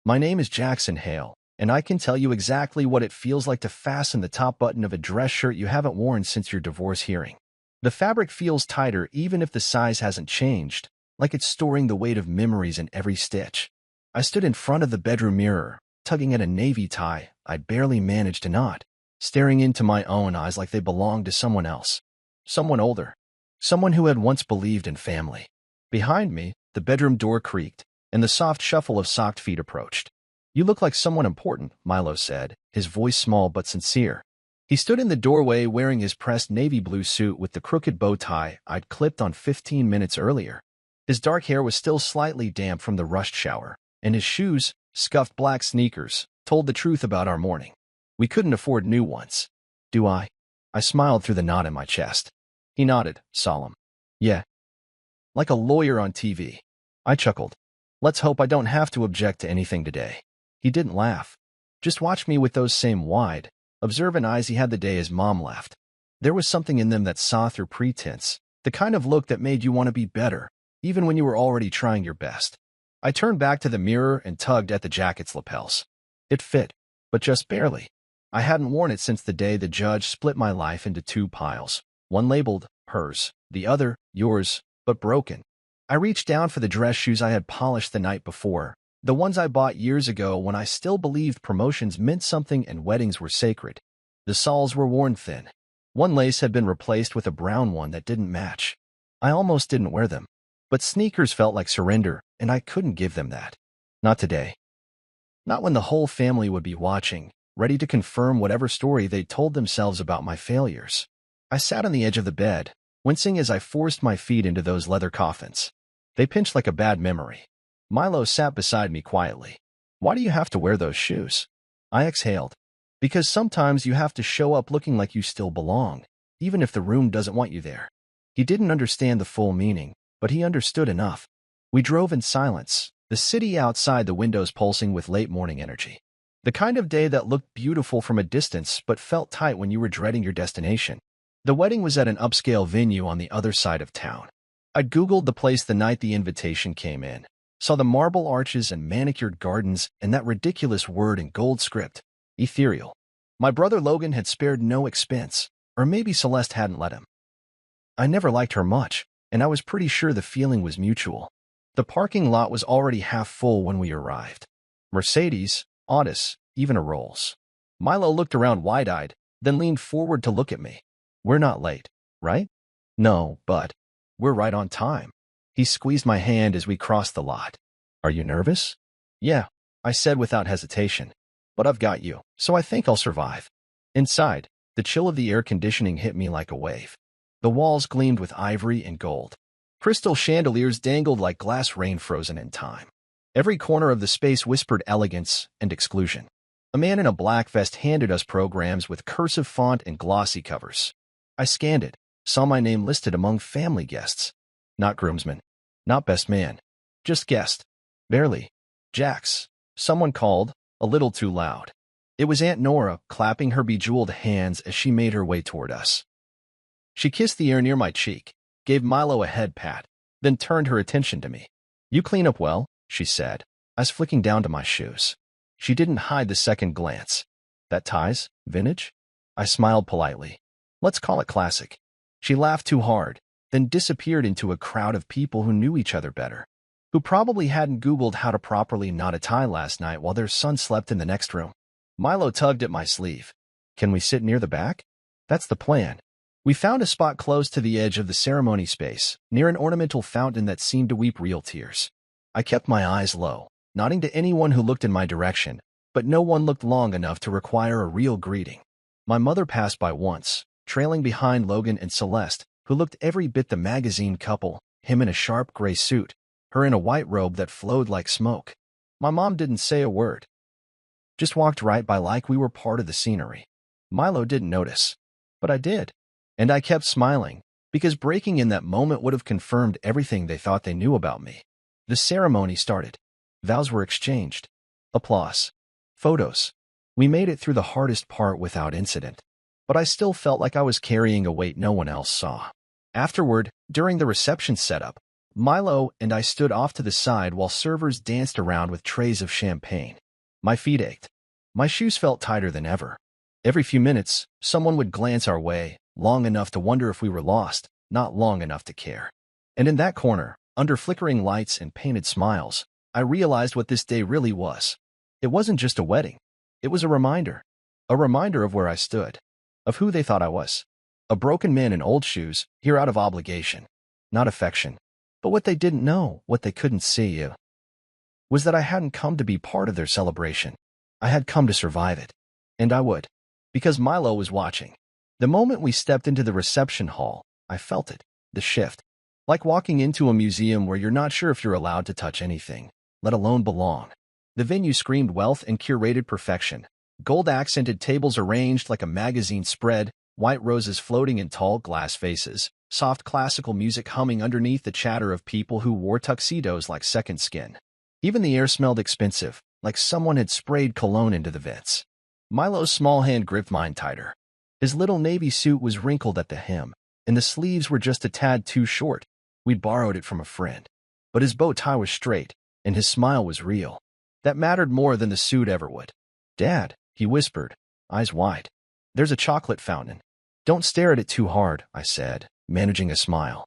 My name is Jackson Hale, and I can tell you exactly what it feels like to fasten the top button of a dress shirt you haven't worn since your divorce hearing. The fabric feels tighter even if the size hasn't changed, like it's storing the weight of memories in every stitch. I stood in front of the bedroom mirror, tugging at a navy tie I'd barely managed to knot, staring into my own eyes like they belonged to someone else. Someone older. Someone who had once believed in family. Behind me, the bedroom door creaked, and the soft shuffle of socked feet approached. "You look like someone important," Milo said, his voice small but sincere. He stood in the doorway wearing his pressed navy blue suit with the crooked bow tie I'd clipped on 15 minutes earlier. His dark hair was still slightly damp from the rushed shower, and his shoes, scuffed black sneakers, told the truth about our morning. We couldn't afford new ones. "Do I?" I smiled through the knot in my chest. He nodded, solemn. "Yeah. Like a lawyer on TV." I chuckled. "Let's hope I don't have to object to anything today." He didn't laugh. Just watched me with those same wide, observant eyes he had the day his mom left. There was something in them that saw through pretense, the kind of look that made you want to be better, even when you were already trying your best. I turned back to the mirror and tugged at the jacket's lapels. It fit, but just barely. I hadn't worn it since the day the judge split my life into two piles, one labeled hers, the other yours, but broken. I reached down for the dress shoes I had polished the night before, the ones I bought years ago when I still believed promotions meant something and weddings were sacred. The soles were worn thin. One lace had been replaced with a brown one that didn't match. I almost didn't wear them. But sneakers felt like surrender, and I couldn't give them that. Not today. Not when the whole family would be watching, ready to confirm whatever story they'd told themselves about my failures. I sat on the edge of the bed, wincing as I forced my feet into those leather coffins. They pinched like a bad memory. Milo sat beside me quietly. "Why do you have to wear those shoes?" I exhaled. "Because sometimes you have to show up looking like you still belong, even if the room doesn't want you there." He didn't understand the full meaning, but he understood enough. We drove in silence, the city outside the windows pulsing with late morning energy. The kind of day that looked beautiful from a distance but felt tight when you were dreading your destination. The wedding was at an upscale venue on the other side of town. I'd Googled the place the night the invitation came in. Saw the marble arches and manicured gardens and that ridiculous word in gold script, ethereal. My brother Logan had spared no expense, or maybe Celeste hadn't let him. I never liked her much, and I was pretty sure the feeling was mutual. The parking lot was already half full when we arrived. Mercedes, Audis, even a Rolls. Milo looked around wide-eyed, then leaned forward to look at me. "We're not late, right?" "No, but we're right on time." He squeezed my hand as we crossed the lot. "Are you nervous?" "Yeah," I said without hesitation. "But I've got you, so I think I'll survive." Inside, the chill of the air conditioning hit me like a wave. The walls gleamed with ivory and gold. Crystal chandeliers dangled like glass rain frozen in time. Every corner of the space whispered elegance and exclusion. A man in a black vest handed us programs with cursive font and glossy covers. I scanned it, saw my name listed among family guests. Not groomsman. Not best man. Just guest. Barely. "Jax," someone called, a little too loud. It was Aunt Nora, clapping her bejeweled hands as she made her way toward us. She kissed the air near my cheek, gave Milo a head pat, then turned her attention to me. "You clean up well," she said, eyes flicking down to my shoes. She didn't hide the second glance. "That tie's vintage?" I smiled politely. "Let's call it classic." She laughed too hard, then disappeared into a crowd of people who knew each other better, who probably hadn't Googled how to properly knot a tie last night while their son slept in the next room. Milo tugged at my sleeve. "Can we sit near the back?" "That's the plan." We found a spot close to the edge of the ceremony space, near an ornamental fountain that seemed to weep real tears. I kept my eyes low, nodding to anyone who looked in my direction, but no one looked long enough to require a real greeting. My mother passed by once, trailing behind Logan and Celeste, who looked every bit the magazine couple, him in a sharp gray suit, her in a white robe that flowed like smoke. My mom didn't say a word. Just walked right by like we were part of the scenery. Milo didn't notice, but I did. And I kept smiling, because breaking in that moment would have confirmed everything they thought they knew about me. The ceremony started. Vows were exchanged. Applause. Photos. We made it through the hardest part without incident. But I still felt like I was carrying a weight no one else saw. Afterward, during the reception setup, Milo and I stood off to the side while servers danced around with trays of champagne. My feet ached. My shoes felt tighter than ever. Every few minutes, someone would glance our way, long enough to wonder if we were lost, not long enough to care. And in that corner, under flickering lights and painted smiles, I realized what this day really was. It wasn't just a wedding. It was a reminder of where I stood, of who they thought I was. A broken man in old shoes, here out of obligation, not affection. But what they didn't know, what they couldn't see, was that I hadn't come to be part of their celebration. I had come to survive it. And I would. Because Milo was watching. The moment we stepped into the reception hall, I felt it, the shift. Like walking into a museum where you're not sure if you're allowed to touch anything, let alone belong. The venue screamed wealth and curated perfection. Gold-accented tables arranged like a magazine spread, white roses floating in tall glass vases, soft classical music humming underneath the chatter of people who wore tuxedos like second skin. Even the air smelled expensive, like someone had sprayed cologne into the vents. Milo's small hand gripped mine tighter. His little navy suit was wrinkled at the hem, and the sleeves were just a tad too short. We'd borrowed it from a friend. But his bow tie was straight, and his smile was real. That mattered more than the suit ever would. "Dad," he whispered, eyes wide. "There's a chocolate fountain. Don't stare at it too hard," I said, managing a smile.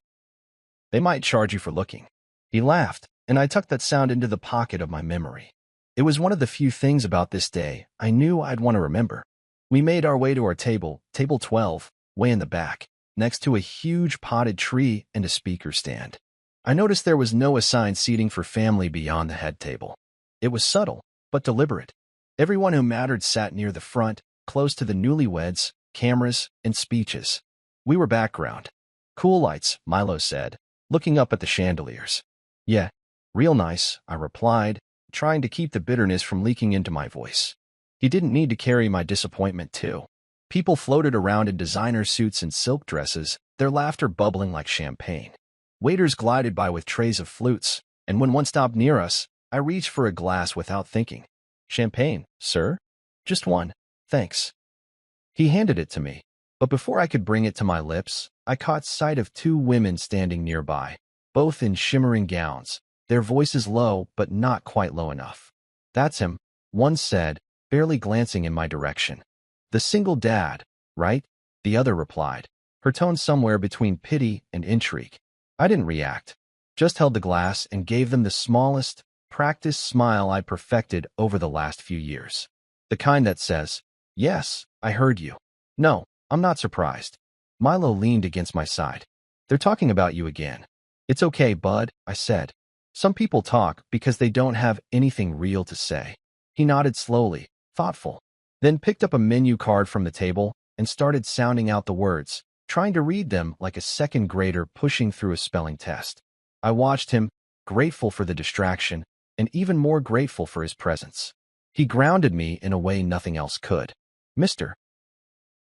"They might charge you for looking." He laughed, and I tucked that sound into the pocket of my memory. It was one of the few things about this day I knew I'd want to remember. We made our way to our table, table 12, way in the back, next to a huge potted tree and a speaker stand. I noticed there was no assigned seating for family beyond the head table. It was subtle, but deliberate. Everyone who mattered sat near the front, close to the newlyweds, cameras, and speeches. We were background. "Cool lights," Milo said, looking up at the chandeliers. "Yeah, real nice," I replied, trying to keep the bitterness from leaking into my voice. He didn't need to carry my disappointment too. People floated around in designer suits and silk dresses, their laughter bubbling like champagne. Waiters glided by with trays of flutes, and when one stopped near us, I reached for a glass without thinking. "Champagne, sir?" "Just one, thanks." He handed it to me, but before I could bring it to my lips, I caught sight of two women standing nearby, both in shimmering gowns, their voices low but not quite low enough. "That's him," one said, barely glancing in my direction. "The single dad, right?" the other replied, her tone somewhere between pity and intrigue. I didn't react, just held the glass and gave them the smallest, practiced smile I perfected over the last few years. The kind that says, "Yes, I heard you. No, I'm not surprised." Milo leaned against my side. "They're talking about you again." "It's okay, bud," I said. "Some people talk because they don't have anything real to say." He nodded slowly, thoughtful, then picked up a menu card from the table and started sounding out the words, trying to read them like a second grader pushing through a spelling test. I watched him, grateful for the distraction, and even more grateful for his presence. He grounded me in a way nothing else could. "Mr.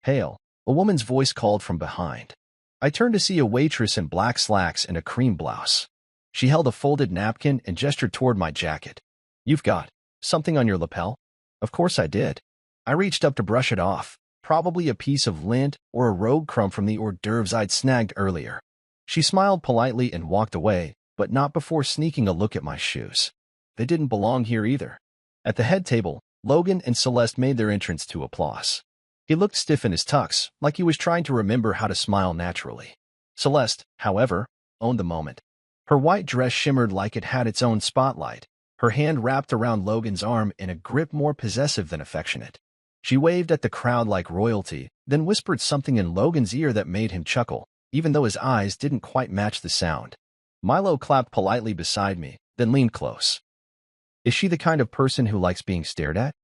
Hale," a woman's voice called from behind. I turned to see a waitress in black slacks and a cream blouse. She held a folded napkin and gestured toward my jacket. "You've got something on your lapel?" Of course I did. I reached up to brush it off, probably a piece of lint or a rogue crumb from the hors d'oeuvres I'd snagged earlier. She smiled politely and walked away, but not before sneaking a look at my shoes. They didn't belong here either. At the head table, Logan and Celeste made their entrance to applause. He looked stiff in his tux, like he was trying to remember how to smile naturally. Celeste, however, owned the moment. Her white dress shimmered like it had its own spotlight, her hand wrapped around Logan's arm in a grip more possessive than affectionate. She waved at the crowd like royalty, then whispered something in Logan's ear that made him chuckle, even though his eyes didn't quite match the sound. Milo clapped politely beside me, then leaned close. "Is she the kind of person who likes being stared at?"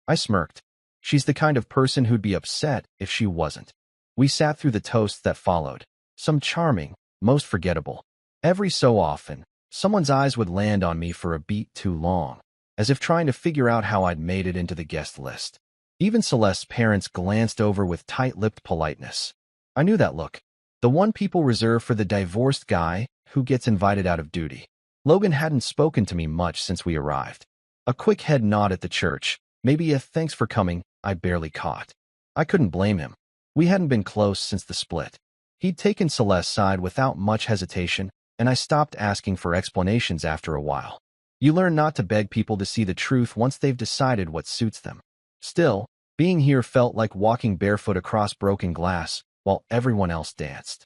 I smirked. "She's the kind of person who'd be upset if she wasn't." We sat through the toasts that followed, some charming, most forgettable. Every so often, someone's eyes would land on me for a beat too long, as if trying to figure out how I'd made it into the guest list. Even Celeste's parents glanced over with tight-lipped politeness. I knew that look. The one people reserve for the divorced guy who gets invited out of duty. Logan hadn't spoken to me much since we arrived. A quick head nod at the church, maybe a "thanks for coming," I barely caught. I couldn't blame him. We hadn't been close since the split. He'd taken Celeste's side without much hesitation, and I stopped asking for explanations after a while. You learn not to beg people to see the truth once they've decided what suits them. Still, being here felt like walking barefoot across broken glass while everyone else danced.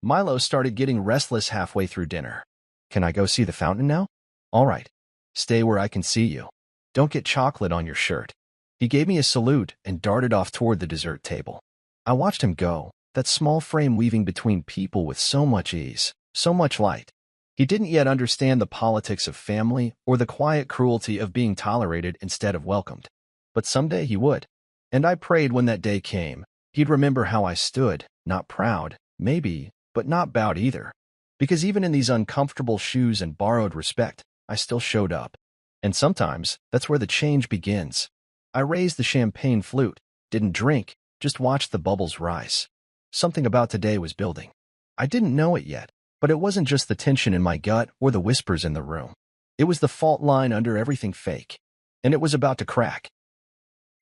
Milo started getting restless halfway through dinner. Can I go see the fountain now? All right. Stay where I can see you. Don't get chocolate on your shirt. He gave me a salute and darted off toward the dessert table. I watched him go, that small frame weaving between people with so much ease, so much light. He didn't yet understand the politics of family or the quiet cruelty of being tolerated instead of welcomed. But someday he would. And I prayed when that day came, he'd remember how I stood, not proud, maybe, but not bowed either. Because even in these uncomfortable shoes and borrowed respect, I still showed up. And sometimes, that's where the change begins. I raised the champagne flute, didn't drink, just watched the bubbles rise. Something about today was building. I didn't know it yet, but it wasn't just the tension in my gut or the whispers in the room. It was the fault line under everything fake. And it was about to crack.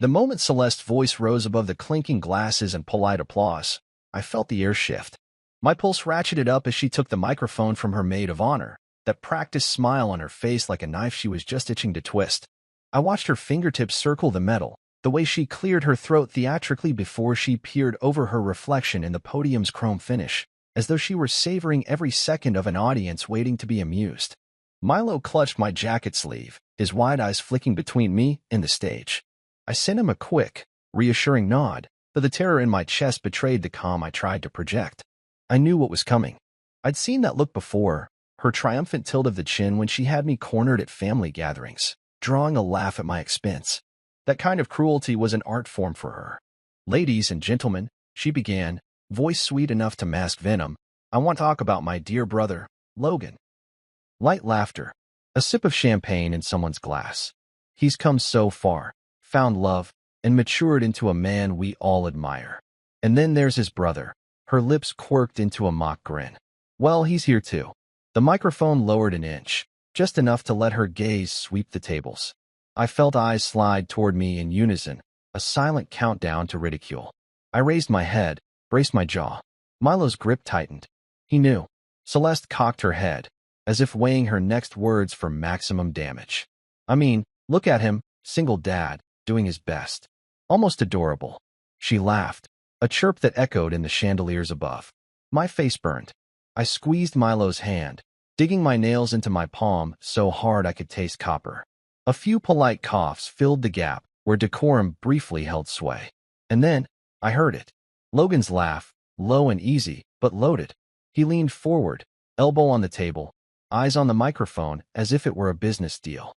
The moment Celeste's voice rose above the clinking glasses and polite applause, I felt the air shift. My pulse ratcheted up as she took the microphone from her maid of honor, that practiced smile on her face like a knife she was just itching to twist. I watched her fingertips circle the metal, the way she cleared her throat theatrically before she peered over her reflection in the podium's chrome finish, as though she were savoring every second of an audience waiting to be amused. Milo clutched my jacket sleeve, his wide eyes flicking between me and the stage. I sent him a quick, reassuring nod, though the terror in my chest betrayed the calm I tried to project. I knew what was coming. I'd seen that look before, her triumphant tilt of the chin when she had me cornered at family gatherings, drawing a laugh at my expense. That kind of cruelty was an art form for her. Ladies and gentlemen, she began, voice sweet enough to mask venom, I want to talk about my dear brother, Logan. Light laughter, a sip of champagne in someone's glass. He's come so far, found love, and matured into a man we all admire. And then there's his brother. Her lips quirked into a mock grin. Well, he's here too. The microphone lowered an inch, just enough to let her gaze sweep the tables. I felt eyes slide toward me in unison, a silent countdown to ridicule. I raised my head, braced my jaw. Milo's grip tightened. He knew. Celeste cocked her head, as if weighing her next words for maximum damage. I mean, look at him, single dad, doing his best. Almost adorable. She laughed, a chirp that echoed in the chandeliers above. My face burned. I squeezed Milo's hand, digging my nails into my palm so hard I could taste copper. A few polite coughs filled the gap where decorum briefly held sway. And then, I heard it. Logan's laugh, low and easy, but loaded. He leaned forward, elbow on the table, eyes on the microphone as if it were a business deal.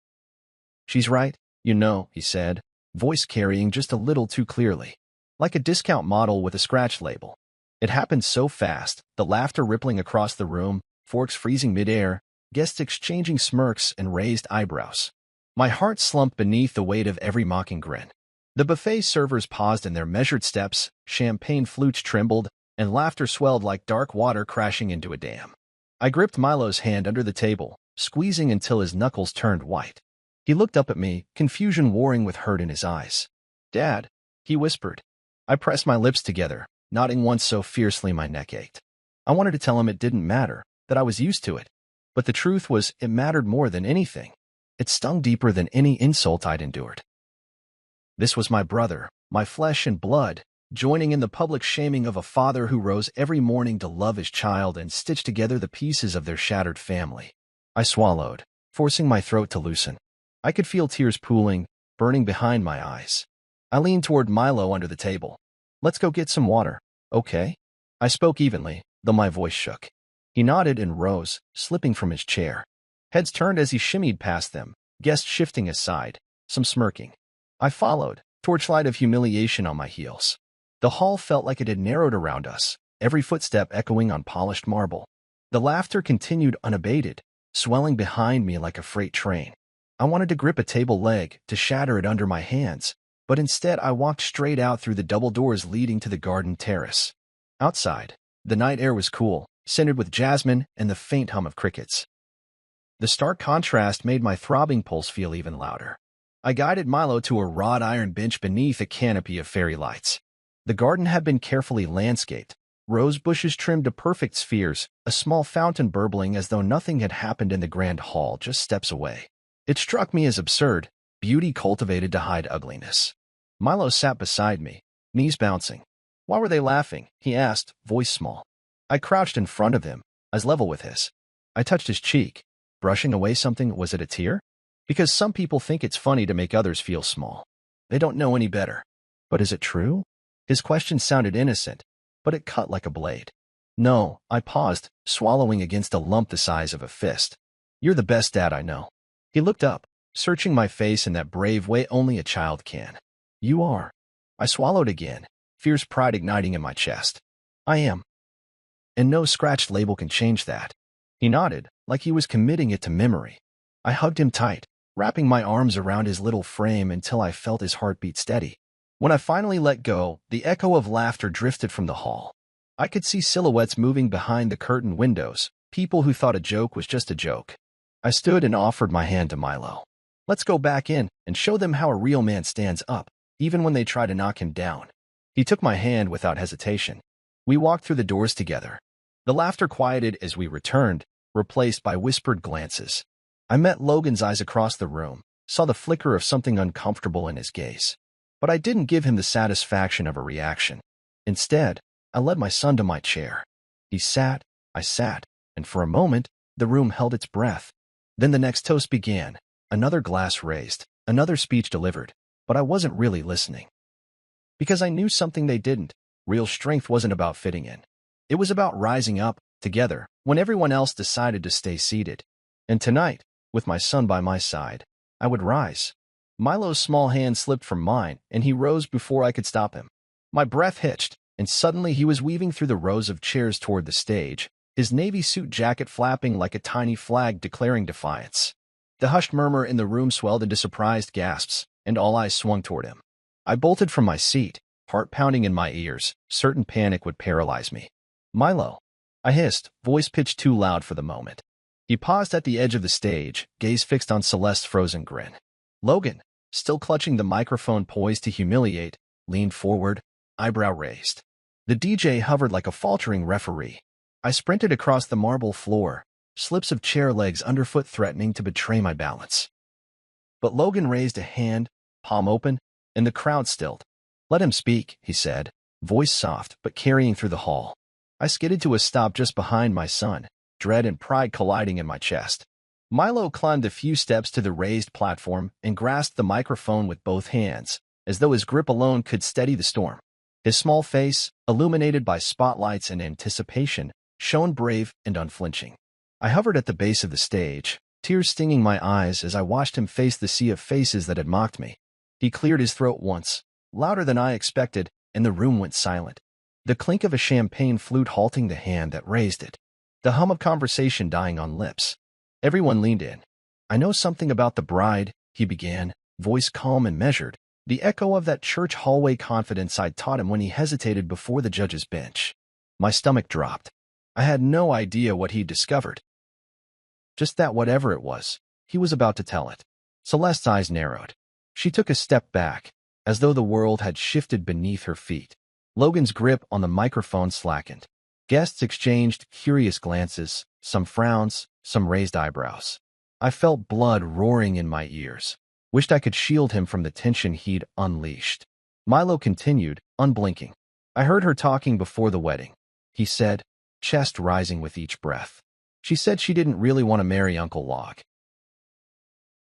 She's right, you know, he said, voice carrying just a little too clearly. Like a discount model with a scratch label. It happened so fast, the laughter rippling across the room, forks freezing midair, guests exchanging smirks and raised eyebrows. My heart slumped beneath the weight of every mocking grin. The buffet servers paused in their measured steps, champagne flutes trembled, and laughter swelled like dark water crashing into a dam. I gripped Milo's hand under the table, squeezing until his knuckles turned white. He looked up at me, confusion warring with hurt in his eyes. Dad, he whispered. I pressed my lips together, nodding once so fiercely my neck ached. I wanted to tell him it didn't matter, that I was used to it. But the truth was, it mattered more than anything. It stung deeper than any insult I'd endured. This was my brother, my flesh and blood, joining in the public shaming of a father who rose every morning to love his child and stitch together the pieces of their shattered family. I swallowed, forcing my throat to loosen. I could feel tears pooling, burning behind my eyes. I leaned toward Milo under the table. Let's go get some water, okay? I spoke evenly, though my voice shook. He nodded and rose, slipping from his chair. Heads turned as he shimmied past them, guests shifting aside, some smirking. I followed, torchlight of humiliation on my heels. The hall felt like it had narrowed around us, every footstep echoing on polished marble. The laughter continued unabated, swelling behind me like a freight train. I wanted to grip a table leg, to shatter it under my hands, but instead I walked straight out through the double doors leading to the garden terrace. Outside, the night air was cool, scented with jasmine and the faint hum of crickets. The stark contrast made my throbbing pulse feel even louder. I guided Milo to a wrought iron bench beneath a canopy of fairy lights. The garden had been carefully landscaped, Rose bushes trimmed to perfect spheres, a small fountain burbling as though nothing had happened in the grand hall just steps away. It struck me as absurd, beauty cultivated to hide ugliness. Milo sat beside me, knees bouncing. Why were they laughing? He asked, voice small. I crouched in front of him, eyes level with his. I touched his cheek, brushing away something. Was it a tear? Because some people think it's funny to make others feel small. They don't know any better. But is it true? His question sounded innocent, but it cut like a blade. No, I paused, swallowing against a lump the size of a fist. You're the best dad I know. He looked up, searching my face in that brave way only a child can. You are. I swallowed again, fierce pride igniting in my chest. I am. And no scratched label can change that. He nodded, like he was committing it to memory. I hugged him tight, wrapping my arms around his little frame until I felt his heartbeat steady. When I finally let go, the echo of laughter drifted from the hall. I could see silhouettes moving behind the curtained windows, people who thought a joke was just a joke. I stood and offered my hand to Milo. Let's go back in and show them how a real man stands up, even when they try to knock him down. He took my hand without hesitation. We walked through the doors together. The laughter quieted as we returned, replaced by whispered glances. I met Logan's eyes across the room, saw the flicker of something uncomfortable in his gaze. But I didn't give him the satisfaction of a reaction. Instead, I led my son to my chair. He sat, I sat, and for a moment, the room held its breath. Then the next toast began, another glass raised, another speech delivered, but I wasn't really listening. Because I knew something they didn't. Real strength wasn't about fitting in. It was about rising up, together, when everyone else decided to stay seated. And tonight, with my son by my side, I would rise. Milo's small hand slipped from mine, and he rose before I could stop him. My breath hitched, and suddenly he was weaving through the rows of chairs toward the stage, his navy suit jacket flapping like a tiny flag declaring defiance. The hushed murmur in the room swelled into surprised gasps, and all eyes swung toward him. I bolted from my seat, heart pounding in my ears, certain panic would paralyze me. Milo, I hissed, voice pitched too loud for the moment. He paused at the edge of the stage, gaze fixed on Celeste's frozen grin. Logan, still clutching the microphone poised to humiliate, leaned forward, eyebrow raised. The DJ hovered like a faltering referee. I sprinted across the marble floor, slips of chair legs underfoot threatening to betray my balance. But Logan raised a hand, palm open, and the crowd stilled. Let him speak, he said, voice soft but carrying through the hall. I skidded to a stop just behind my son, dread and pride colliding in my chest. Milo climbed a few steps to the raised platform and grasped the microphone with both hands, as though his grip alone could steady the storm. His small face, illuminated by spotlights and anticipation, shone brave and unflinching. I hovered at the base of the stage, tears stinging my eyes as I watched him face the sea of faces that had mocked me. He cleared his throat once, louder than I expected, and the room went silent. The clink of a champagne flute halting the hand that raised it. The hum of conversation dying on lips. Everyone leaned in. I know something about the bride, he began, voice calm and measured, the echo of that church hallway confidence I'd taught him when he hesitated before the judge's bench. My stomach dropped. I had no idea what he'd discovered. Just that whatever it was, he was about to tell it. Celeste's eyes narrowed. She took a step back, as though the world had shifted beneath her feet. Logan's grip on the microphone slackened. Guests exchanged curious glances, some frowns, some raised eyebrows. I felt blood roaring in my ears. Wished I could shield him from the tension he'd unleashed. Milo continued, unblinking. I heard her talking before the wedding, he said, chest rising with each breath. She said she didn't really want to marry Uncle Locke.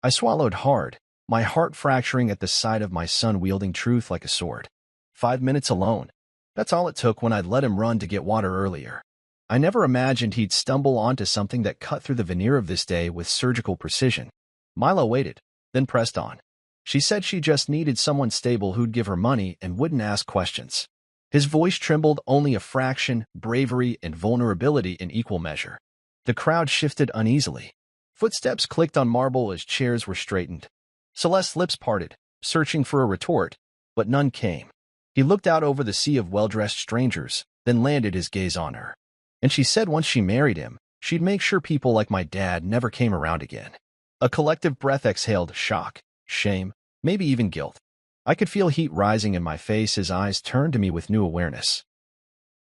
I swallowed hard, my heart fracturing at the sight of my son wielding truth like a sword. 5 minutes alone. That's all it took when I'd let him run to get water earlier. I never imagined he'd stumble onto something that cut through the veneer of this day with surgical precision. Milo waited, then pressed on. She said she just needed someone stable who'd give her money and wouldn't ask questions. His voice trembled only a fraction, bravery and vulnerability in equal measure. The crowd shifted uneasily. Footsteps clicked on marble as chairs were straightened. Celeste's lips parted, searching for a retort, but none came. He looked out over the sea of well-dressed strangers, then landed his gaze on her. And she said once she married him, she'd make sure people like my dad never came around again. A collective breath exhaled shock, shame, maybe even guilt. I could feel heat rising in my face as eyes turned to me with new awareness.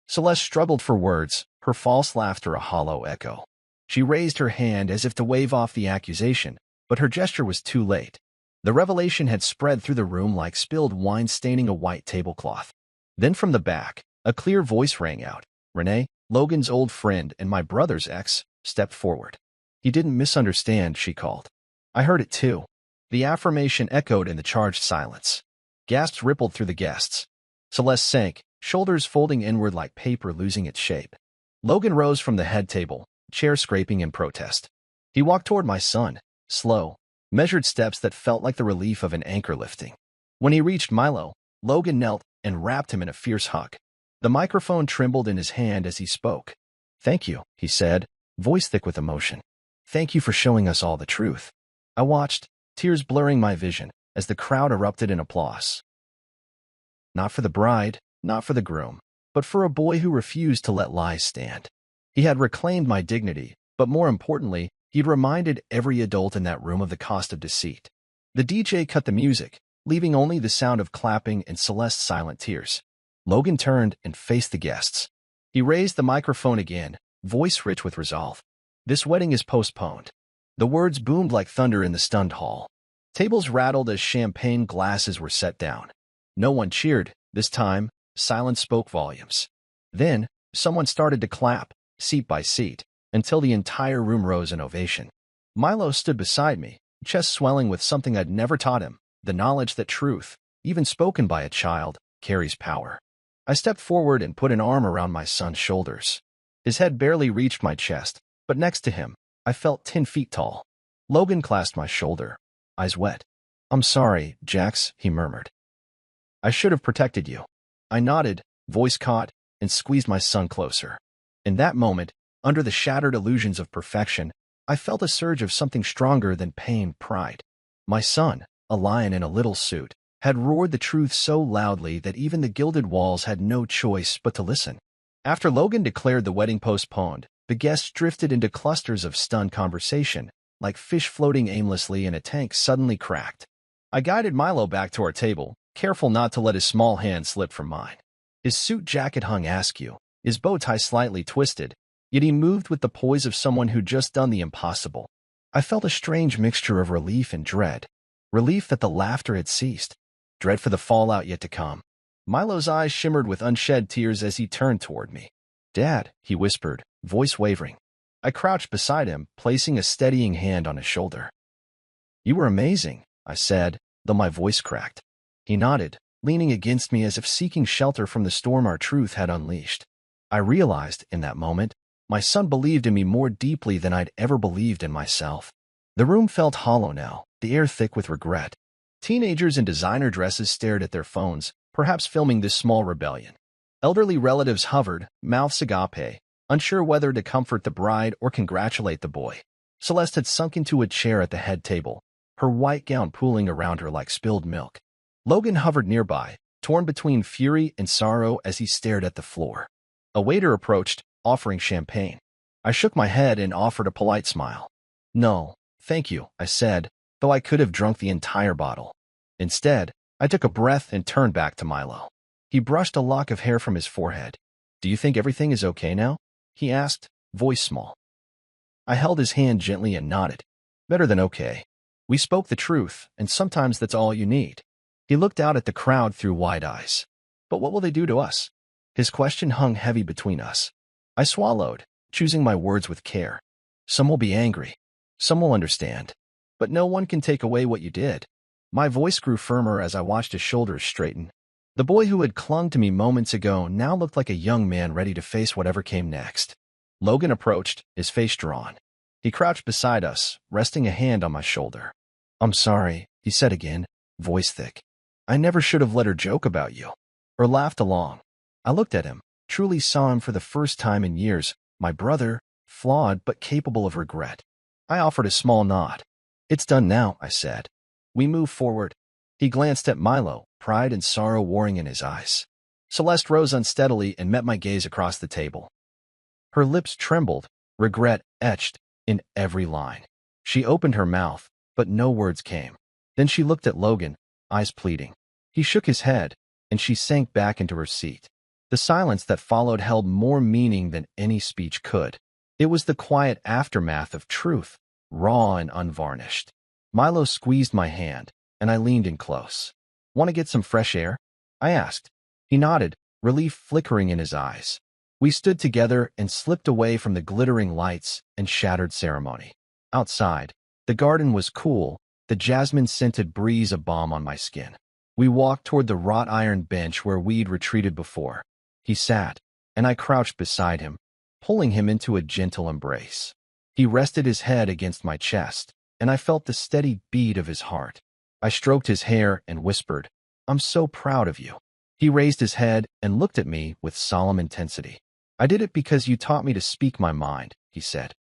Celeste struggled for words, her false laughter a hollow echo. She raised her hand as if to wave off the accusation, but her gesture was too late. The revelation had spread through the room like spilled wine staining a white tablecloth. Then from the back, a clear voice rang out. Renee, Logan's old friend and my brother's ex, stepped forward. He didn't misunderstand, she called. I heard it too. The affirmation echoed in the charged silence. Gasps rippled through the guests. Celeste sank, shoulders folding inward like paper losing its shape. Logan rose from the head table, chair scraping in protest. He walked toward my son, slow, measured steps that felt like the relief of an anchor lifting. When he reached Milo, Logan knelt and wrapped him in a fierce hug. The microphone trembled in his hand as he spoke. Thank you, he said, voice thick with emotion. Thank you for showing us all the truth. I watched, tears blurring my vision, as the crowd erupted in applause. Not for the bride, not for the groom, but for a boy who refused to let lies stand. He had reclaimed my dignity, but more importantly, he'd reminded every adult in that room of the cost of deceit. The DJ cut the music, leaving only the sound of clapping and Celeste's silent tears. Logan turned and faced the guests. He raised the microphone again, voice rich with resolve. This wedding is postponed. The words boomed like thunder in the stunned hall. Tables rattled as champagne glasses were set down. No one cheered. This time, silence spoke volumes. Then, someone started to clap, seat by seat, until the entire room rose in ovation. Milo stood beside me, chest swelling with something I'd never taught him, the knowledge that truth, even spoken by a child, carries power. I stepped forward and put an arm around my son's shoulders. His head barely reached my chest, but next to him, I felt 10 feet tall. Logan clasped my shoulder, eyes wet. I'm sorry, Jax, he murmured. I should have protected you. I nodded, voice caught, and squeezed my son closer. In that moment, under the shattered illusions of perfection, I felt a surge of something stronger than pain, pride. My son, a lion in a little suit, had roared the truth so loudly that even the gilded walls had no choice but to listen. After Logan declared the wedding postponed, the guests drifted into clusters of stunned conversation, like fish floating aimlessly in a tank suddenly cracked. I guided Milo back to our table, careful not to let his small hand slip from mine. His suit jacket hung askew, his bow tie slightly twisted, yet he moved with the poise of someone who'd just done the impossible. I felt a strange mixture of relief and dread. Relief that the laughter had ceased. Dread for the fallout yet to come. Milo's eyes shimmered with unshed tears as he turned toward me. Dad, he whispered, voice wavering. I crouched beside him, placing a steadying hand on his shoulder. You were amazing, I said, though my voice cracked. He nodded, leaning against me as if seeking shelter from the storm our truth had unleashed. I realized, in that moment, my son believed in me more deeply than I'd ever believed in myself. The room felt hollow now, the air thick with regret. Teenagers in designer dresses stared at their phones, perhaps filming this small rebellion. Elderly relatives hovered, mouths agape, unsure whether to comfort the bride or congratulate the boy. Celeste had sunk into a chair at the head table, her white gown pooling around her like spilled milk. Logan hovered nearby, torn between fury and sorrow as he stared at the floor. A waiter approached, offering champagne. I shook my head and offered a polite smile. No, thank you, I said, though I could have drunk the entire bottle. Instead, I took a breath and turned back to Milo. He brushed a lock of hair from his forehead. Do you think everything is okay now? He asked, voice small. I held his hand gently and nodded. Better than okay. We spoke the truth, and sometimes that's all you need. He looked out at the crowd through wide eyes. But what will they do to us? His question hung heavy between us. I swallowed, choosing my words with care. Some will be angry. Some will understand. But no one can take away what you did. My voice grew firmer as I watched his shoulders straighten. The boy who had clung to me moments ago now looked like a young man ready to face whatever came next. Logan approached, his face drawn. He crouched beside us, resting a hand on my shoulder. I'm sorry, he said again, voice thick. I never should have let her joke about you. Or laughed along. I looked at him, truly saw him for the first time in years, my brother, flawed but capable of regret. I offered a small nod. It's done now, I said. We moved forward. He glanced at Milo, pride and sorrow warring in his eyes. Celeste rose unsteadily and met my gaze across the table. Her lips trembled, regret etched in every line. She opened her mouth, but no words came. Then she looked at Logan, eyes pleading. He shook his head, and she sank back into her seat. The silence that followed held more meaning than any speech could. It was the quiet aftermath of truth, raw and unvarnished. Milo squeezed my hand, and I leaned in close. "Want to get some fresh air?" I asked. He nodded, relief flickering in his eyes. We stood together and slipped away from the glittering lights and shattered ceremony. Outside, the garden was cool, the jasmine-scented breeze a balm on my skin. We walked toward the wrought iron bench where we'd retreated before. He sat, and I crouched beside him, pulling him into a gentle embrace. He rested his head against my chest, and I felt the steady beat of his heart. I stroked his hair and whispered, "I'm so proud of you." He raised his head and looked at me with solemn intensity. "I did it because you taught me to speak my mind," he said.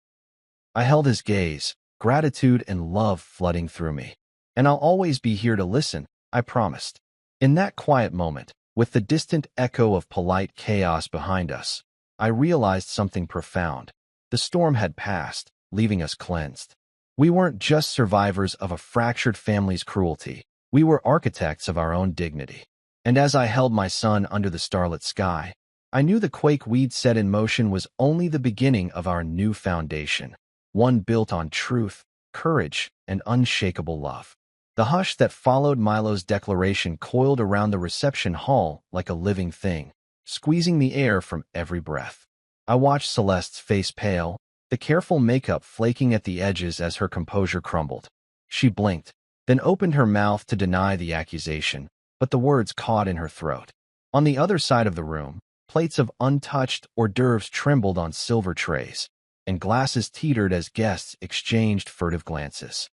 I held his gaze, gratitude and love flooding through me. "And I'll always be here to listen," I promised. In that quiet moment, with the distant echo of polite chaos behind us, I realized something profound. The storm had passed, leaving us cleansed. We weren't just survivors of a fractured family's cruelty. We were architects of our own dignity. And as I held my son under the starlit sky, I knew the quake we'd set in motion was only the beginning of our new foundation, one built on truth, courage, and unshakable love. The hush that followed Milo's declaration coiled around the reception hall like a living thing, squeezing the air from every breath. I watched Celeste's face pale, the careful makeup flaking at the edges as her composure crumbled. She blinked, then opened her mouth to deny the accusation, but the words caught in her throat. On the other side of the room, plates of untouched hors d'oeuvres trembled on silver trays, and glasses teetered as guests exchanged furtive glances.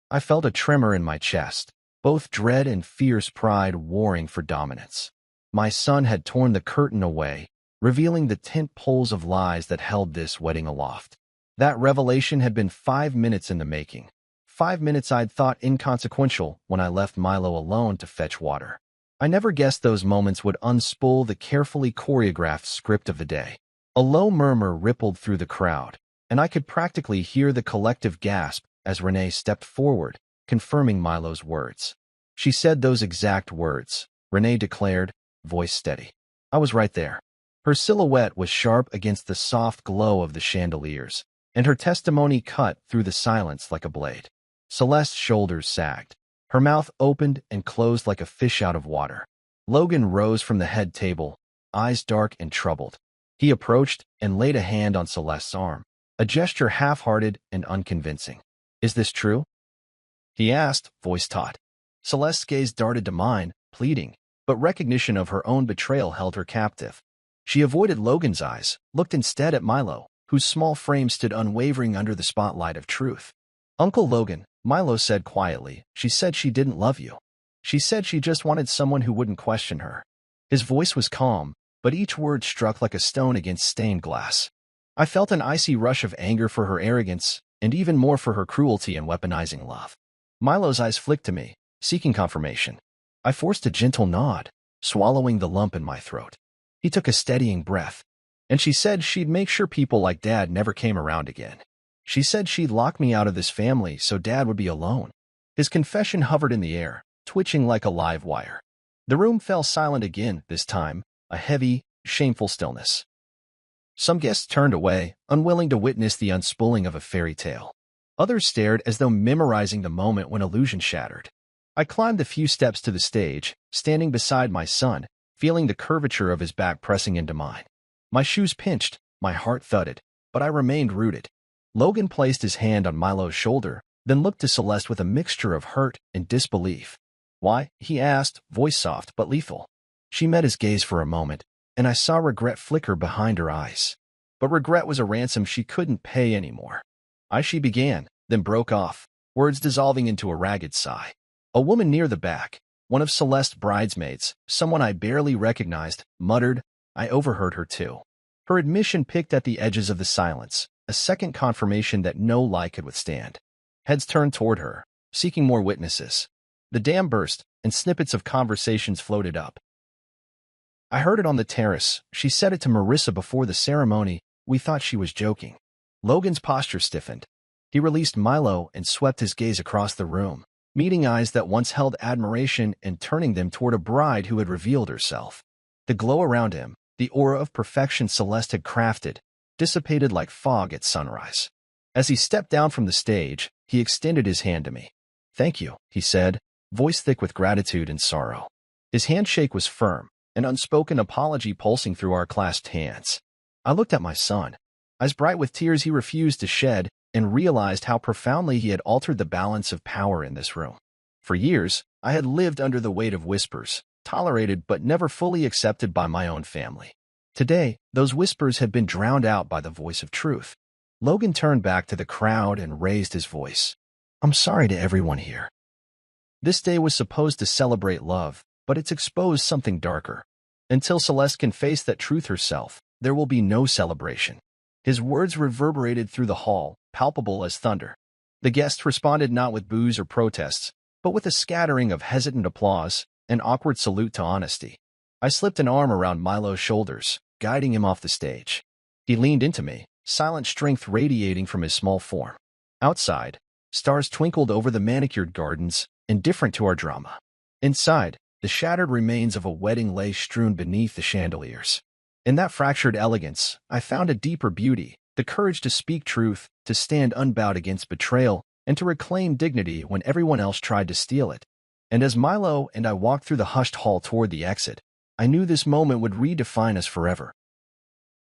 I felt a tremor in my chest, both dread and fierce pride warring for dominance. My son had torn the curtain away, revealing the tent poles of lies that held this wedding aloft. That revelation had been 5 minutes in the making. 5 minutes I'd thought inconsequential when I left Milo alone to fetch water. I never guessed those moments would unspool the carefully choreographed script of the day. A low murmur rippled through the crowd, and I could practically hear the collective gasp as Renee stepped forward, confirming Milo's words. "She said those exact words," Renee declared, voice steady. I was right there. Her silhouette was sharp against the soft glow of the chandeliers, and her testimony cut through the silence like a blade. Celeste's shoulders sagged. Her mouth opened and closed like a fish out of water. Logan rose from the head table, eyes dark and troubled. He approached and laid a hand on Celeste's arm, a gesture half-hearted and unconvincing. "Is this true?" he asked, voice taut. Celeste's gaze darted to mine, pleading, but recognition of her own betrayal held her captive. She avoided Logan's eyes, looked instead at Milo, whose small frame stood unwavering under the spotlight of truth. "Uncle Logan," Milo said quietly, "she said she didn't love you. She said she just wanted someone who wouldn't question her." His voice was calm, but each word struck like a stone against stained glass. I felt an icy rush of anger for her arrogance, and even more for her cruelty in weaponizing love. Milo's eyes flicked to me, seeking confirmation. I forced a gentle nod, swallowing the lump in my throat. He took a steadying breath. "And she said she'd make sure people like Dad never came around again. She said she'd lock me out of this family so Dad would be alone." His confession hovered in the air, twitching like a live wire. The room fell silent again, this time, a heavy, shameful stillness. Some guests turned away, unwilling to witness the unspooling of a fairy tale. Others stared as though memorizing the moment when illusion shattered. I climbed the few steps to the stage, standing beside my son, feeling the curvature of his back pressing into mine. My shoes pinched, my heart thudded, but I remained rooted. Logan placed his hand on Milo's shoulder, then looked to Celeste with a mixture of hurt and disbelief. "Why?" he asked, voice soft but lethal. She met his gaze for a moment, and I saw regret flicker behind her eyes. But regret was a ransom she couldn't pay anymore. She began, then broke off, words dissolving into a ragged sigh. A woman near the back, one of Celeste's bridesmaids, someone I barely recognized, muttered. I overheard her too. Her admission picked at the edges of the silence, a second confirmation that no lie could withstand. Heads turned toward her, seeking more witnesses. The dam burst, and snippets of conversations floated up. "I heard it on the terrace. She said it to Marissa before the ceremony. We thought she was joking." Logan's posture stiffened. He released Milo and swept his gaze across the room, meeting eyes that once held admiration and turning them toward a bride who had revealed herself. The glow around him, the aura of perfection Celeste had crafted, dissipated like fog at sunrise. As he stepped down from the stage, he extended his hand to me. "Thank you," he said, voice thick with gratitude and sorrow. His handshake was firm, an unspoken apology pulsing through our clasped hands. I looked at my son, eyes bright with tears he refused to shed, and realized how profoundly he had altered the balance of power in this room. For years, I had lived under the weight of whispers, tolerated but never fully accepted by my own family. Today, those whispers had been drowned out by the voice of truth. Logan turned back to the crowd and raised his voice. "I'm sorry to everyone here. This day was supposed to celebrate love, but it's exposed something darker. Until Celeste can face that truth herself, there will be no celebration." His words reverberated through the hall, palpable as thunder. The guests responded not with boos or protests, but with a scattering of hesitant applause, an awkward salute to honesty. I slipped an arm around Milo's shoulders, guiding him off the stage. He leaned into me, silent strength radiating from his small form. Outside, stars twinkled over the manicured gardens, indifferent to our drama. Inside, the shattered remains of a wedding lay strewn beneath the chandeliers. In that fractured elegance, I found a deeper beauty, the courage to speak truth, to stand unbowed against betrayal, and to reclaim dignity when everyone else tried to steal it. And as Milo and I walked through the hushed hall toward the exit, I knew this moment would redefine us forever.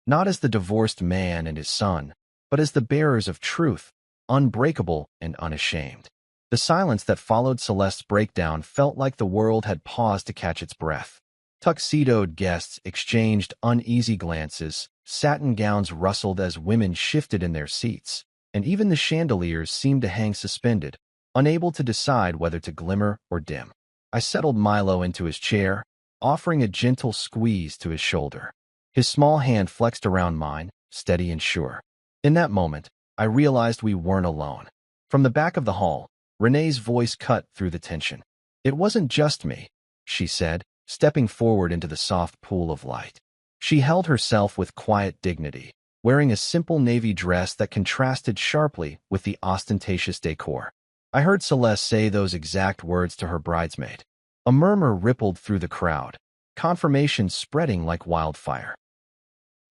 Not as the divorced man and his son, but as the bearers of truth, unbreakable and unashamed. The silence that followed Celeste's breakdown felt like the world had paused to catch its breath. Tuxedoed guests exchanged uneasy glances, satin gowns rustled as women shifted in their seats, and even the chandeliers seemed to hang suspended, unable to decide whether to glimmer or dim. I settled Milo into his chair, offering a gentle squeeze to his shoulder. His small hand flexed around mine, steady and sure. In that moment, I realized we weren't alone. From the back of the hall, Renee's voice cut through the tension. "It wasn't just me," she said, stepping forward into the soft pool of light. She held herself with quiet dignity, wearing a simple navy dress that contrasted sharply with the ostentatious decor. I heard Celeste say those exact words to her bridesmaid. A murmur rippled through the crowd, confirmation spreading like wildfire.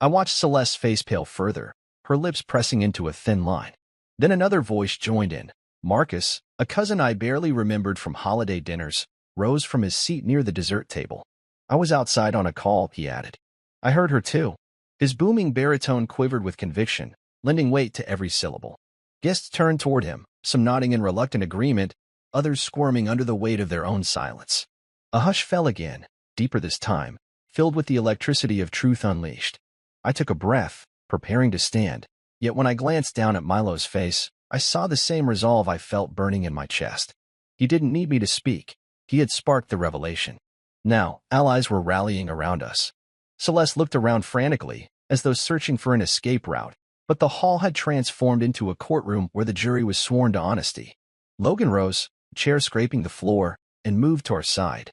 I watched Celeste's face pale further, her lips pressing into a thin line. Then another voice joined in. Marcus, a cousin I barely remembered from holiday dinners, rose from his seat near the dessert table. "I was outside on a call," he added. "I heard her too." His booming baritone quivered with conviction, lending weight to every syllable. Guests turned toward him, some nodding in reluctant agreement, others squirming under the weight of their own silence. A hush fell again, deeper this time, filled with the electricity of truth unleashed. I took a breath, preparing to stand, yet when I glanced down at Milo's face, I saw the same resolve I felt burning in my chest. He didn't need me to speak. He had sparked the revelation. Now, allies were rallying around us. Celeste looked around frantically, as though searching for an escape route, but the hall had transformed into a courtroom where the jury was sworn to honesty. Logan rose, chair scraping the floor, and moved to our side.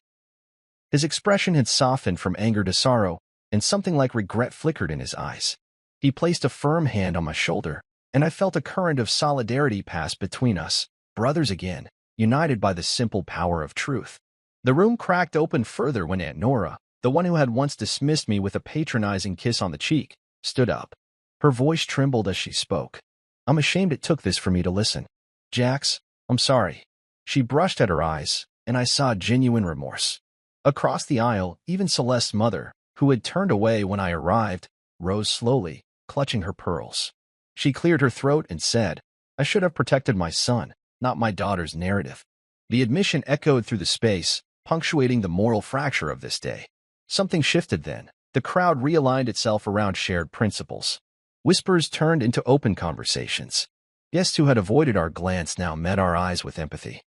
His expression had softened from anger to sorrow, and something like regret flickered in his eyes. He placed a firm hand on my shoulder, and I felt a current of solidarity pass between us, brothers again, united by the simple power of truth. The room cracked open further when Aunt Nora, the one who had once dismissed me with a patronizing kiss on the cheek, stood up. Her voice trembled as she spoke. "I'm ashamed it took this for me to listen. Jax, I'm sorry." She brushed at her eyes, and I saw genuine remorse. Across the aisle, even Celeste's mother, who had turned away when I arrived, rose slowly, clutching her pearls. She cleared her throat and said, "I should have protected my son, not my daughter's narrative." The admission echoed through the space, punctuating the moral fracture of this day. Something shifted then. The crowd realigned itself around shared principles. Whispers turned into open conversations. Guests who had avoided our glance now met our eyes with empathy.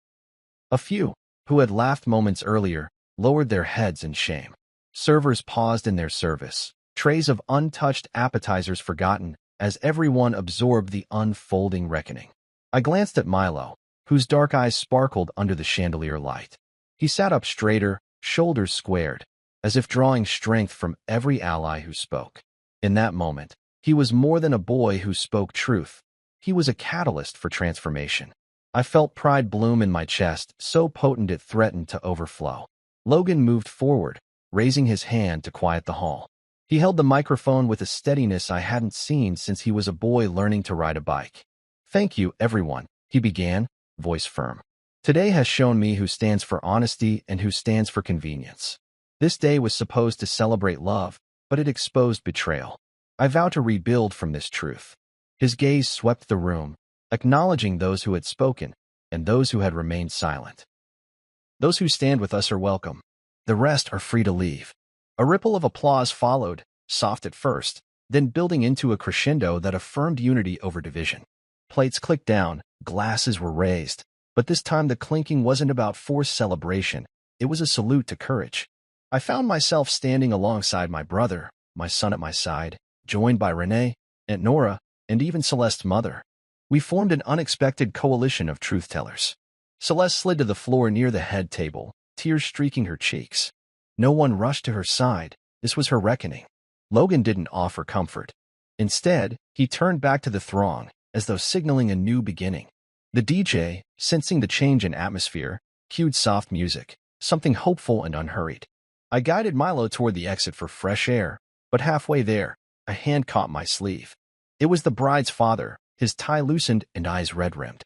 A few, who had laughed moments earlier, lowered their heads in shame. Servers paused in their service, trays of untouched appetizers forgotten, as everyone absorbed the unfolding reckoning. I glanced at Milo, whose dark eyes sparkled under the chandelier light. He sat up straighter, shoulders squared, as if drawing strength from every ally who spoke. In that moment, he was more than a boy who spoke truth. He was a catalyst for transformation. I felt pride bloom in my chest, so potent it threatened to overflow. Logan moved forward, raising his hand to quiet the hall. He held the microphone with a steadiness I hadn't seen since he was a boy learning to ride a bike. "Thank you, everyone," he began, voice firm. "Today has shown me who stands for honesty and who stands for convenience. This day was supposed to celebrate love, but it exposed betrayal. I vow to rebuild from this truth." His gaze swept the room, acknowledging those who had spoken and those who had remained silent. "Those who stand with us are welcome. The rest are free to leave." A ripple of applause followed, soft at first, then building into a crescendo that affirmed unity over division. Plates clicked down, glasses were raised, but this time the clinking wasn't about forced celebration, it was a salute to courage. I found myself standing alongside my brother, my son at my side, joined by Renee, Aunt Nora, and even Celeste's mother. We formed an unexpected coalition of truth-tellers. Celeste slid to the floor near the head table, tears streaking her cheeks. No one rushed to her side. This was her reckoning. Logan didn't offer comfort. Instead, he turned back to the throng, as though signaling a new beginning. The DJ, sensing the change in atmosphere, cued soft music, something hopeful and unhurried. I guided Milo toward the exit for fresh air, but halfway there, a hand caught my sleeve. It was the bride's father, his tie loosened and eyes red-rimmed.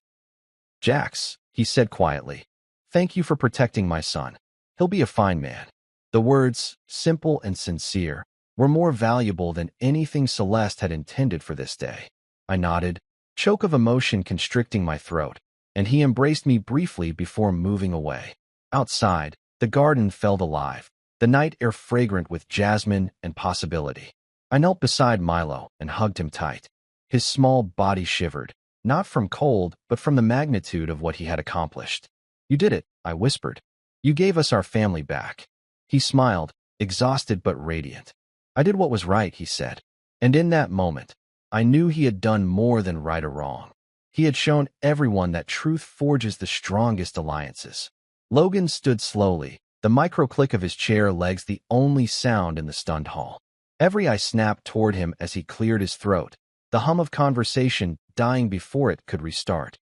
"Jax," he said quietly, "thank you for protecting my son. He'll be a fine man." The words, simple and sincere, were more valuable than anything Celeste had intended for this day. I nodded, choke of emotion constricting my throat, and he embraced me briefly before moving away. Outside, the garden felt alive, the night air fragrant with jasmine and possibility. I knelt beside Milo and hugged him tight. His small body shivered, not from cold, but from the magnitude of what he had accomplished. "You did it," I whispered. "You gave us our family back." He smiled, exhausted but radiant. "I did what was right," he said. And in that moment, I knew he had done more than right or wrong. He had shown everyone that truth forges the strongest alliances. Logan stood slowly, the micro-click of his chair legs the only sound in the stunned hall. Every eye snapped toward him as he cleared his throat, the hum of conversation dying before it could restart.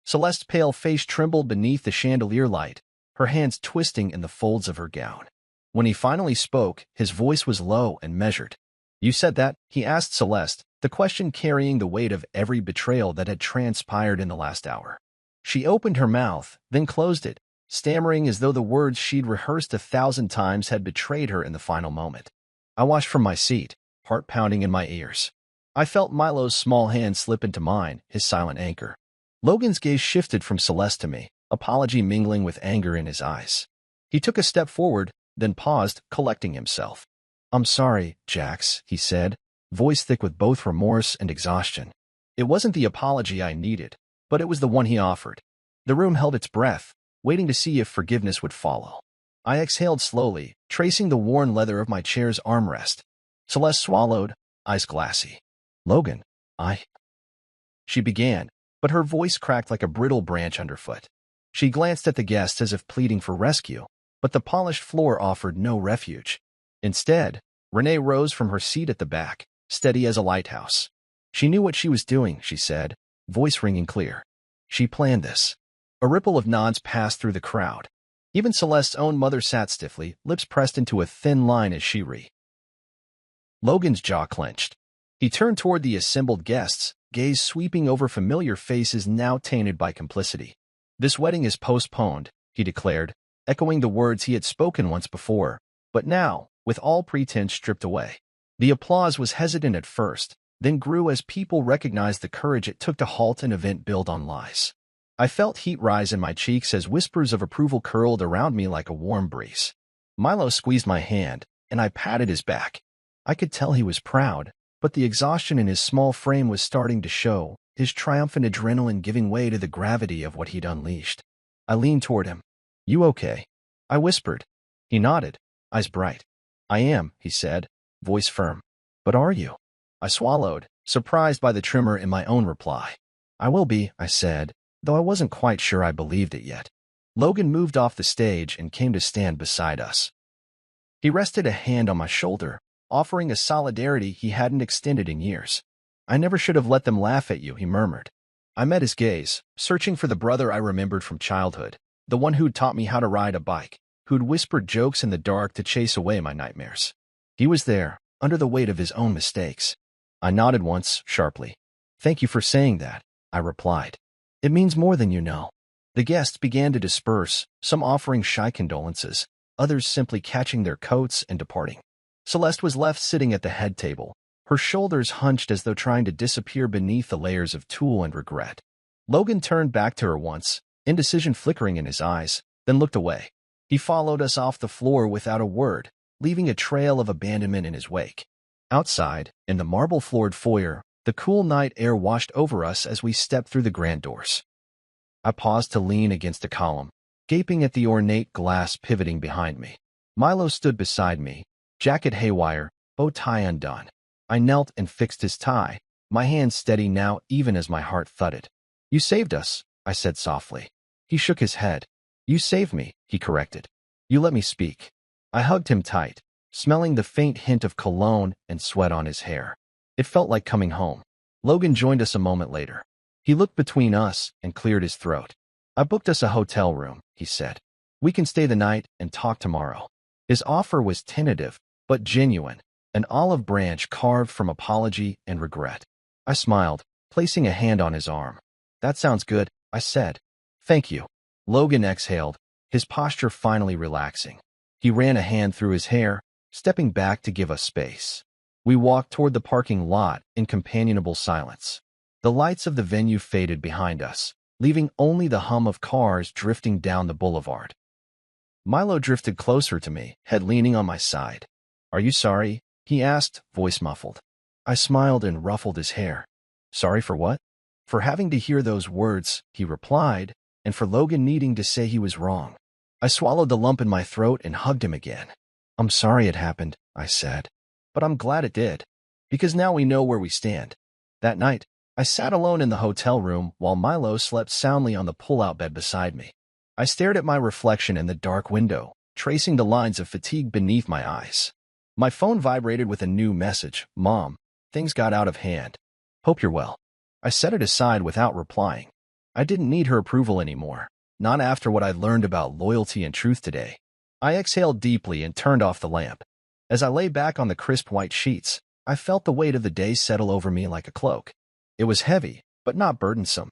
Celeste's pale face trembled beneath the chandelier light, her hands twisting in the folds of her gown. When he finally spoke, his voice was low and measured. "You said that?" he asked Celeste, the question carrying the weight of every betrayal that had transpired in the last hour. She opened her mouth, then closed it, stammering as though the words she'd rehearsed 1,000 times had betrayed her in the final moment. I watched from my seat, heart pounding in my ears. I felt Milo's small hand slip into mine, his silent anchor. Logan's gaze shifted from Celeste to me, apology mingling with anger in his eyes. He took a step forward, then paused, collecting himself. "I'm sorry, Jax," he said, voice thick with both remorse and exhaustion. It wasn't the apology I needed, but it was the one he offered. The room held its breath, waiting to see if forgiveness would follow. I exhaled slowly, tracing the worn leather of my chair's armrest. Celeste swallowed, eyes glassy. "Logan, She began, but her voice cracked like a brittle branch underfoot. She glanced at the guests as if pleading for rescue, but the polished floor offered no refuge. Instead, Renee rose from her seat at the back, steady as a lighthouse. She knew what she was doing, she said, voice ringing clear. She planned this. A ripple of nods passed through the crowd. Even Celeste's own mother sat stiffly, lips pressed into a thin line as she read. Logan's jaw clenched. He turned toward the assembled guests, gaze sweeping over familiar faces now tainted by complicity. "This wedding is postponed," he declared, echoing the words he had spoken once before, but now, with all pretense stripped away. The applause was hesitant at first, then grew as people recognized the courage it took to halt an event built on lies. I felt heat rise in my cheeks as whispers of approval curled around me like a warm breeze. Milo squeezed my hand, and I patted his back. I could tell he was proud, but the exhaustion in his small frame was starting to show, his triumphant adrenaline giving way to the gravity of what he'd unleashed. I leaned toward him. "You okay?" I whispered. He nodded, eyes bright. "I am," he said, voice firm. "But are you?" I swallowed, surprised by the tremor in my own reply. "I will be," I said, though I wasn't quite sure I believed it yet. Logan moved off the stage and came to stand beside us. He rested a hand on my shoulder, offering a solidarity he hadn't extended in years. "I never should have let them laugh at you," he murmured. I met his gaze, searching for the brother I remembered from childhood, the one who'd taught me how to ride a bike. who'd whispered jokes in the dark to chase away my nightmares. He was there, under the weight of his own mistakes. I nodded once, sharply. "Thank you for saying that," I replied. "It means more than you know." The guests began to disperse, some offering shy condolences, others simply catching their coats and departing. Celeste was left sitting at the head table, her shoulders hunched as though trying to disappear beneath the layers of tulle and regret. Logan turned back to her once, indecision flickering in his eyes, then looked away. He followed us off the floor without a word, leaving a trail of abandonment in his wake. Outside, in the marble-floored foyer, the cool night air washed over us as we stepped through the grand doors. I paused to lean against a column, gaping at the ornate glass pivoting behind me. Milo stood beside me, jacket haywire, bow tie undone. I knelt and fixed his tie, my hand steady now even as my heart thudded. "You saved us," I said softly. He shook his head. "You saved me," he corrected. "You let me speak." I hugged him tight, smelling the faint hint of cologne and sweat on his hair. It felt like coming home. Logan joined us a moment later. He looked between us and cleared his throat. "I booked us a hotel room," he said. "We can stay the night and talk tomorrow." His offer was tentative, but genuine, an olive branch carved from apology and regret. I smiled, placing a hand on his arm. "That sounds good," I said. "Thank you." Logan exhaled, his posture finally relaxing. He ran a hand through his hair, stepping back to give us space. We walked toward the parking lot in companionable silence. The lights of the venue faded behind us, leaving only the hum of cars drifting down the boulevard. Milo drifted closer to me, head leaning on my side. "Are you sorry?" he asked, voice muffled. I smiled and ruffled his hair. "Sorry for what?" "For having to hear those words," he replied, "and for Logan needing to say he was wrong." I swallowed the lump in my throat and hugged him again. "I'm sorry it happened," I said. "But I'm glad it did. Because now we know where we stand." That night, I sat alone in the hotel room while Milo slept soundly on the pull-out bed beside me. I stared at my reflection in the dark window, tracing the lines of fatigue beneath my eyes. My phone vibrated with a new message. "Mom, things got out of hand. Hope you're well." I set it aside without replying. I didn't need her approval anymore, not after what I'd learned about loyalty and truth today. I exhaled deeply and turned off the lamp. As I lay back on the crisp white sheets, I felt the weight of the day settle over me like a cloak. It was heavy, but not burdensome.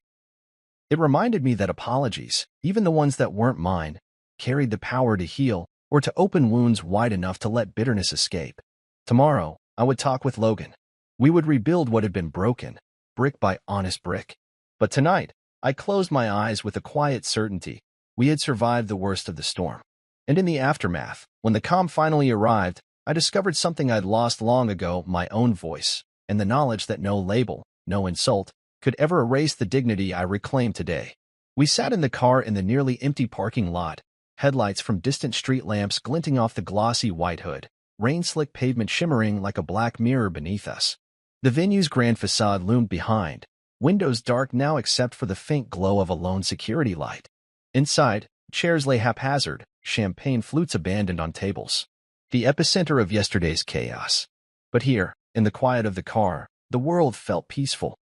It reminded me that apologies, even the ones that weren't mine, carried the power to heal or to open wounds wide enough to let bitterness escape. Tomorrow, I would talk with Logan. We would rebuild what had been broken, brick by honest brick. But tonight, I closed my eyes with a quiet certainty. We had survived the worst of the storm. And in the aftermath, when the calm finally arrived, I discovered something I'd lost long ago, my own voice, and the knowledge that no label, no insult, could ever erase the dignity I reclaimed today. We sat in the car in the nearly empty parking lot, headlights from distant street lamps glinting off the glossy white hood, rain-slick pavement shimmering like a black mirror beneath us. The venue's grand facade loomed behind, windows dark now except for the faint glow of a lone security light. Inside, chairs lay haphazard, champagne flutes abandoned on tables. The epicenter of yesterday's chaos. But here, in the quiet of the car, the world felt peaceful.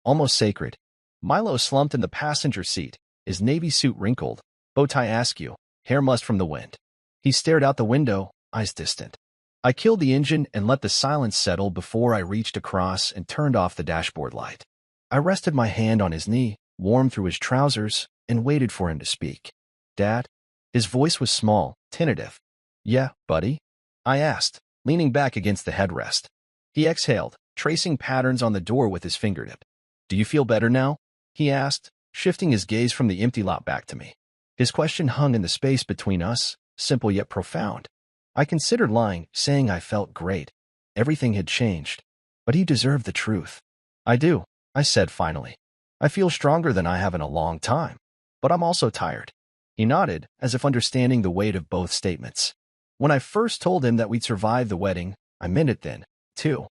Almost sacred. Milo slumped in the passenger seat, his navy suit wrinkled, bow tie askew, hair mussed from the wind. He stared out the window, eyes distant. I killed the engine and let the silence settle before I reached across and turned off the dashboard light. I rested my hand on his knee, warm through his trousers, and waited for him to speak. "Dad?" His voice was small, tentative. "Yeah, buddy?" I asked, leaning back against the headrest. He exhaled, tracing patterns on the door with his fingertip. "Do you feel better now?" he asked, shifting his gaze from the empty lot back to me. His question hung in the space between us, simple yet profound. I considered lying, saying I felt great. Everything had changed. But he deserved the truth. "I do," I said finally. "I feel stronger than I have in a long time. But I'm also tired." He nodded, as if understanding the weight of both statements. When I first told him that we'd survive the wedding, I meant it then, too.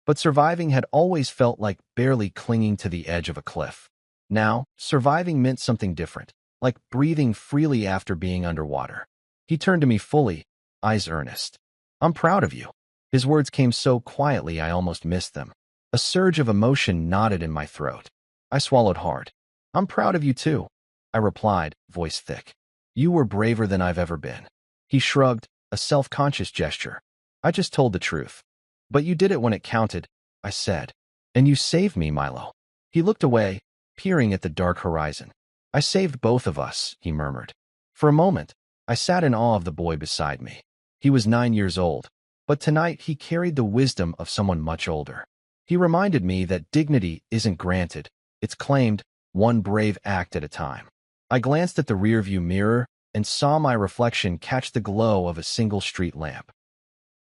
But surviving had always felt like barely clinging to the edge of a cliff. Now, surviving meant something different, like breathing freely after being underwater. He turned to me fully, eyes earnest. "I'm proud of you." His words came so quietly I almost missed them. A surge of emotion knotted in my throat. I swallowed hard. "I'm proud of you too," I replied, voice thick. You were braver than I've ever been. He shrugged, a self-conscious gesture. I just told the truth. But you did it when it counted, I said. And you saved me, Milo. He looked away, peering at the dark horizon. I saved both of us, he murmured. For a moment, I sat in awe of the boy beside me. He was 9 years old, but tonight he carried the wisdom of someone much older. He reminded me that dignity isn't granted, it's claimed, one brave act at a time. I glanced at the rearview mirror and saw my reflection catch the glow of a single street lamp.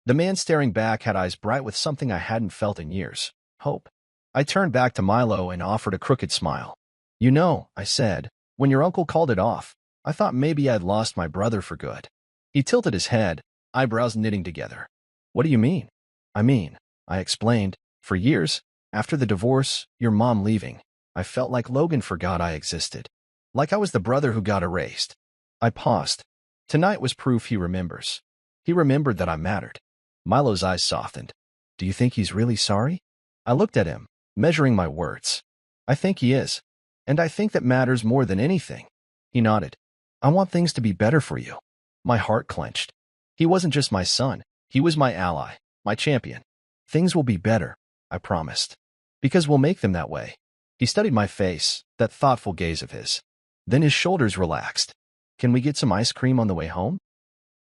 The man staring back had eyes bright with something I hadn't felt in years, hope. I turned back to Milo and offered a crooked smile. You know, I said, when your uncle called it off, I thought maybe I'd lost my brother for good. He tilted his head, eyebrows knitting together. What do you mean? I explained, for years, after the divorce, your mom leaving, I felt like Logan forgot I existed. Like I was the brother who got erased. I paused. Tonight was proof he remembers. He remembered that I mattered. Milo's eyes softened. Do you think he's really sorry? I looked at him, measuring my words. I think he is. And I think that matters more than anything. He nodded. I want things to be better for you. My heart clenched. He wasn't just my son. He was my ally, my champion. Things will be better, I promised. Because we'll make them that way. He studied my face, that thoughtful gaze of his. Then his shoulders relaxed. Can we get some ice cream on the way home?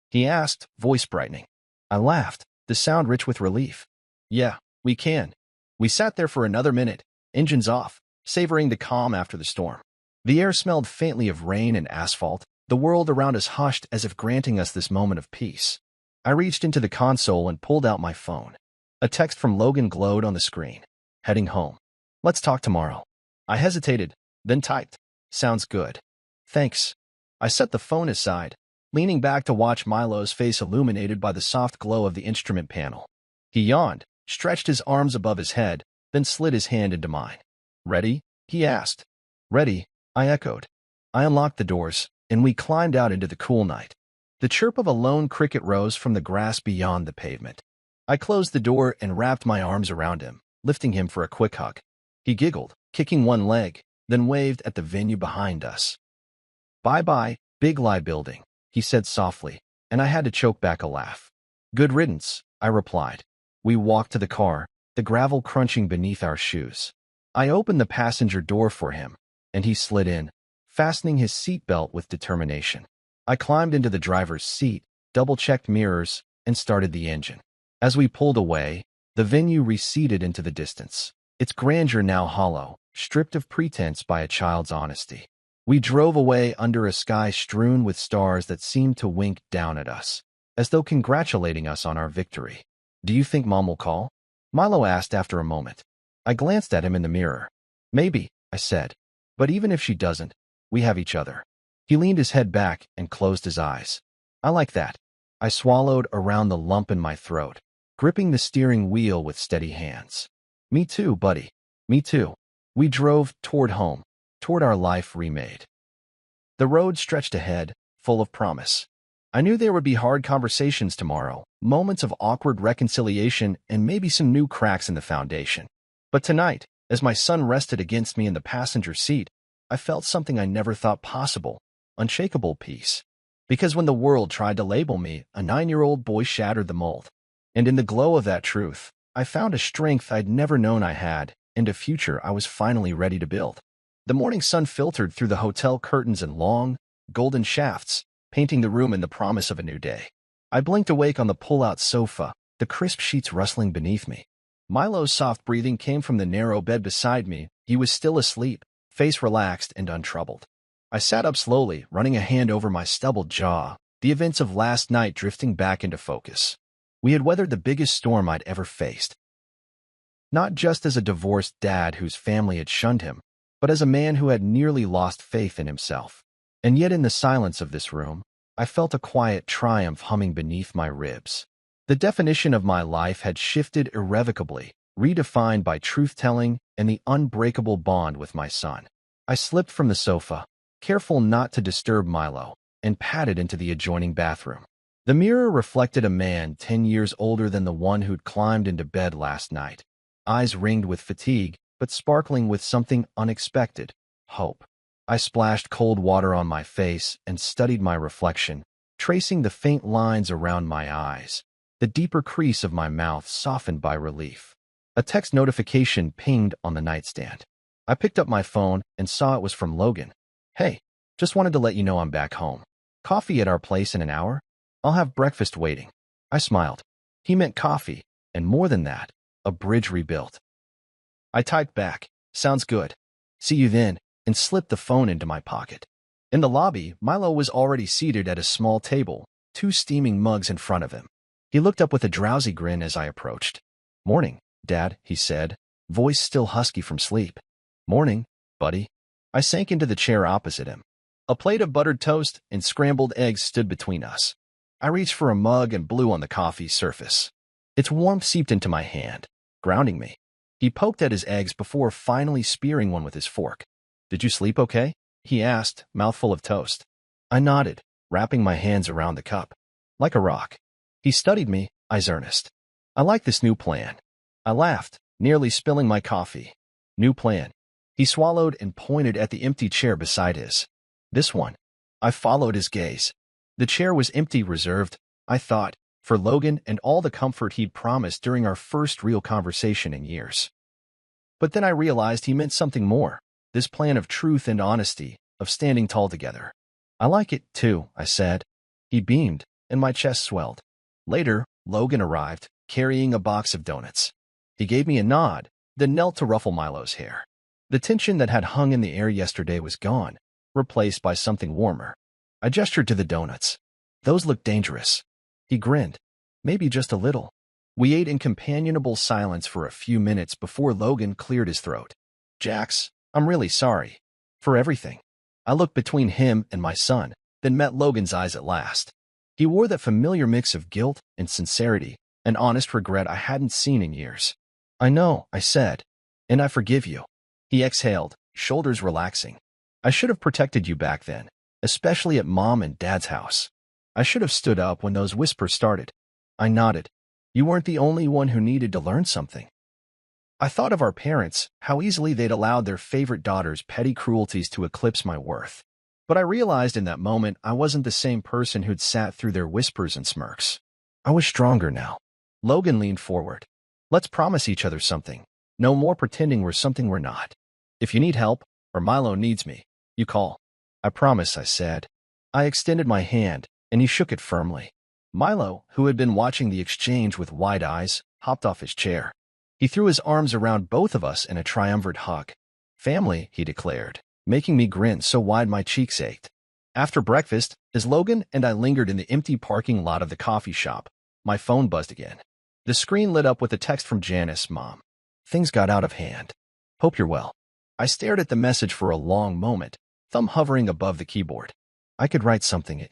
He asked, voice brightening. I laughed, the sound rich with relief. Yeah, we can. We sat there for another minute, engines off, savoring the calm after the storm. The air smelled faintly of rain and asphalt, the world around us hushed as if granting us this moment of peace. I reached into the console and pulled out my phone. A text from Logan glowed on the screen. Heading home. Let's talk tomorrow. I hesitated, then typed. Sounds good. Thanks. I set the phone aside, leaning back to watch Milo's face illuminated by the soft glow of the instrument panel. He yawned, stretched his arms above his head, then slid his hand into mine. Ready? He asked. Ready, I echoed. I unlocked the doors, and we climbed out into the cool night. The chirp of a lone cricket rose from the grass beyond the pavement. I closed the door and wrapped my arms around him, lifting him for a quick hug. He giggled, kicking one leg, then waved at the venue behind us. Bye-bye, Big Lie Building, he said softly, and I had to choke back a laugh. Good riddance, I replied. We walked to the car, the gravel crunching beneath our shoes. I opened the passenger door for him, and he slid in, fastening his seatbelt with determination. I climbed into the driver's seat, double-checked mirrors, and started the engine. As we pulled away, the venue receded into the distance, its grandeur now hollow, stripped of pretense by a child's honesty. We drove away under a sky strewn with stars that seemed to wink down at us, as though congratulating us on our victory. Do you think Mom will call? Milo asked after a moment. I glanced at him in the mirror. Maybe, I said. But even if she doesn't, we have each other. He leaned his head back and closed his eyes. I like that. I swallowed around the lump in my throat, gripping the steering wheel with steady hands. Me too, buddy. Me too. We drove toward home, toward our life remade. The road stretched ahead, full of promise. I knew there would be hard conversations tomorrow, moments of awkward reconciliation, and maybe some new cracks in the foundation. But tonight, as my son rested against me in the passenger seat, I felt something I never thought possible, unshakable peace. Because when the world tried to label me, a 9-year-old boy shattered the mold. And in the glow of that truth, I found a strength I'd never known I had, and a future I was finally ready to build. The morning sun filtered through the hotel curtains in long, golden shafts, painting the room in the promise of a new day. I blinked awake on the pull-out sofa, the crisp sheets rustling beneath me. Milo's soft breathing came from the narrow bed beside me. He was still asleep, face relaxed and untroubled. I sat up slowly, running a hand over my stubbled jaw, the events of last night drifting back into focus. We had weathered the biggest storm I'd ever faced. Not just as a divorced dad whose family had shunned him, but as a man who had nearly lost faith in himself. And yet in the silence of this room, I felt a quiet triumph humming beneath my ribs. The definition of my life had shifted irrevocably, redefined by truth-telling and the unbreakable bond with my son. I slipped from the sofa, careful not to disturb Milo, and padded into the adjoining bathroom. The mirror reflected a man 10 years older than the one who'd climbed into bed last night, eyes ringed with fatigue, but sparkling with something unexpected, hope. I splashed cold water on my face and studied my reflection, tracing the faint lines around my eyes, the deeper crease of my mouth softened by relief. A text notification pinged on the nightstand. I picked up my phone and saw it was from Logan. "Hey, just wanted to let you know I'm back home. Coffee at our place in an hour? I'll have breakfast waiting." I smiled. He meant coffee, and more than that, a bridge rebuilt. I typed back, "Sounds good. See you then," and slipped the phone into my pocket. In the lobby, Milo was already seated at a small table, 2 steaming mugs in front of him. He looked up with a drowsy grin as I approached. "Morning, Dad," he said, voice still husky from sleep. "Morning, buddy." I sank into the chair opposite him. A plate of buttered toast and scrambled eggs stood between us. I reached for a mug and blew on the coffee's surface. Its warmth seeped into my hand, grounding me. He poked at his eggs before finally spearing one with his fork. "Did you sleep okay?" he asked, mouthful of toast. I nodded, wrapping my hands around the cup. "Like a rock." He studied me, eyes earnest. "I like this new plan." I laughed, nearly spilling my coffee. "New plan." He swallowed and pointed at the empty chair beside his. "This one." I followed his gaze. The chair was empty, reserved, I thought, for Logan and all the comfort he'd promised during our first real conversation in years. But then I realized he meant something more. This plan of truth and honesty, of standing tall together. "I like it, too," I said. He beamed, and my chest swelled. Later, Logan arrived, carrying a box of donuts. He gave me a nod, then knelt to ruffle Milo's hair. The tension that had hung in the air yesterday was gone, replaced by something warmer. I gestured to the donuts. "Those look dangerous." He grinned. "Maybe just a little." We ate in companionable silence for a few minutes before Logan cleared his throat. "Jax, I'm really sorry. For everything." I looked between him and my son, then met Logan's eyes at last. He wore that familiar mix of guilt and sincerity, an honest regret I hadn't seen in years. "I know," I said, "and I forgive you." He exhaled, shoulders relaxing. "I should have protected you back then, especially at Mom and Dad's house. I should have stood up when those whispers started." I nodded. "You weren't the only one who needed to learn something." I thought of our parents, how easily they'd allowed their favorite daughter's petty cruelties to eclipse my worth. But I realized in that moment I wasn't the same person who'd sat through their whispers and smirks. I was stronger now. Logan leaned forward. "Let's promise each other something. No more pretending we're something we're not. If you need help, or Milo needs me, you call." "I promise," I said. I extended my hand, and he shook it firmly. Milo, who had been watching the exchange with wide eyes, hopped off his chair. He threw his arms around both of us in a triumvirate hug. "Family," he declared, making me grin so wide my cheeks ached. After breakfast, as Logan and I lingered in the empty parking lot of the coffee shop, my phone buzzed again. The screen lit up with a text from Janice, "Mom. Things got out of hand. Hope you're well." I stared at the message for a long moment, thumb hovering above the keyboard. I could write something.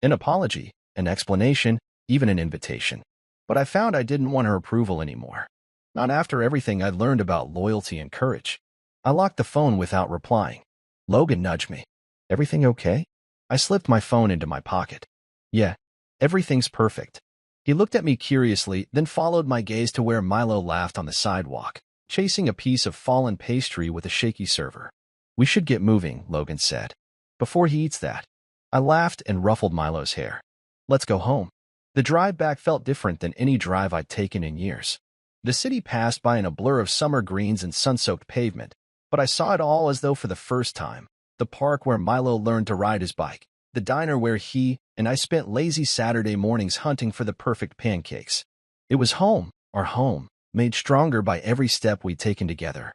An apology, an explanation, even an invitation. But I found I didn't want her approval anymore. Not after everything I'd learned about loyalty and courage. I locked the phone without replying. Logan nudged me. "Everything okay?" I slipped my phone into my pocket. "Yeah, everything's perfect." He looked at me curiously, then followed my gaze to where Milo laughed on the sidewalk, chasing a piece of fallen pastry with a shaky server. "We should get moving," Logan said. "Before he eats that." I laughed and ruffled Milo's hair. "Let's go home." The drive back felt different than any drive I'd taken in years. The city passed by in a blur of summer greens and sun-soaked pavement, but I saw it all as though for the first time. The park where Milo learned to ride his bike, the diner where he and I spent lazy Saturday mornings hunting for the perfect pancakes. It was home, our home, made stronger by every step we'd taken together.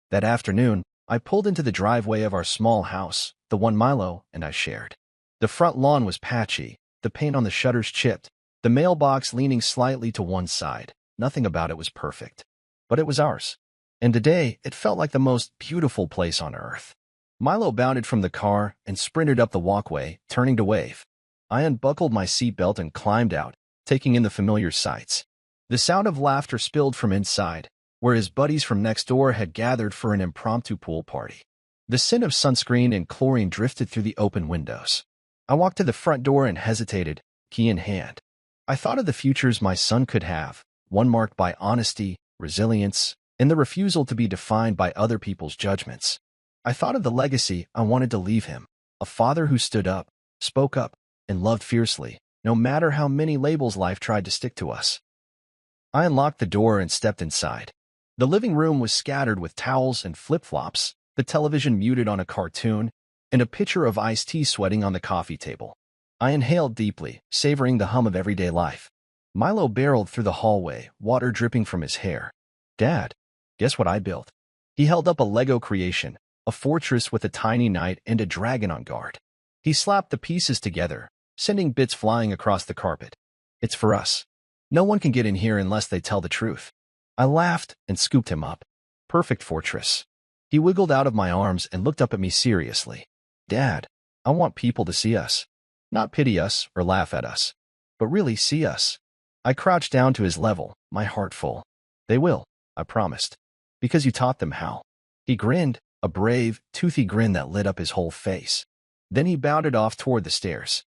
That afternoon, I pulled into the driveway of our small house, the one Milo and I shared. The front lawn was patchy, the paint on the shutters chipped, the mailbox leaning slightly to one side. Nothing about it was perfect. But it was ours. And today, it felt like the most beautiful place on earth. Milo bounded from the car and sprinted up the walkway, turning to wave. I unbuckled my seatbelt and climbed out, taking in the familiar sights. The sound of laughter spilled from inside, where his buddies from next door had gathered for an impromptu pool party. The scent of sunscreen and chlorine drifted through the open windows. I walked to the front door and hesitated, key in hand. I thought of the futures my son could have, one marked by honesty, resilience, and the refusal to be defined by other people's judgments. I thought of the legacy I wanted to leave him, a father who stood up, spoke up, and loved fiercely, no matter how many labels life tried to stick to us. I unlocked the door and stepped inside. The living room was scattered with towels and flip-flops, the television muted on a cartoon, and a pitcher of iced tea sweating on the coffee table. I inhaled deeply, savoring the hum of everyday life. Milo barreled through the hallway, water dripping from his hair. "Dad, guess what I built?" He held up a Lego creation, a fortress with a tiny knight and a dragon on guard. He slapped the pieces together, sending bits flying across the carpet. "It's for us. No one can get in here unless they tell the truth." I laughed and scooped him up. "Perfect fortress." He wiggled out of my arms and looked up at me seriously. "Dad, I want people to see us. Not pity us or laugh at us, but really see us." I crouched down to his level, my heart full. "They will," I promised, "because you taught them how." He grinned, a brave, toothy grin that lit up his whole face. Then he bounded off toward the stairs.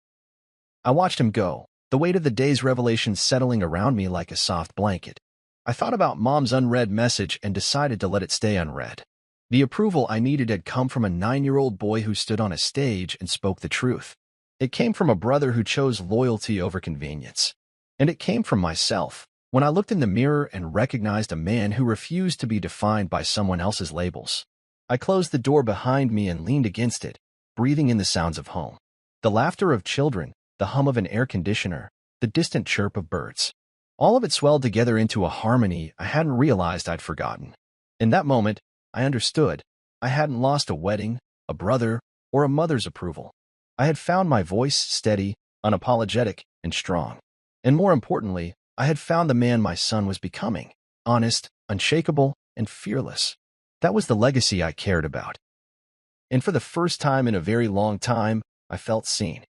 I watched him go, the weight of the day's revelations settling around me like a soft blanket. I thought about Mom's unread message and decided to let it stay unread. The approval I needed had come from a 9-year-old boy who stood on a stage and spoke the truth. It came from a brother who chose loyalty over convenience. And it came from myself, when I looked in the mirror and recognized a man who refused to be defined by someone else's labels. I closed the door behind me and leaned against it, breathing in the sounds of home. The laughter of children, the hum of an air conditioner, the distant chirp of birds. All of it swelled together into a harmony I hadn't realized I'd forgotten. In that moment, I understood. I hadn't lost a wedding, a brother, or a mother's approval. I had found my voice steady, unapologetic, and strong. And more importantly, I had found the man my son was becoming, honest, unshakable, and fearless. That was the legacy I cared about. And for the first time in a very long time, I felt seen.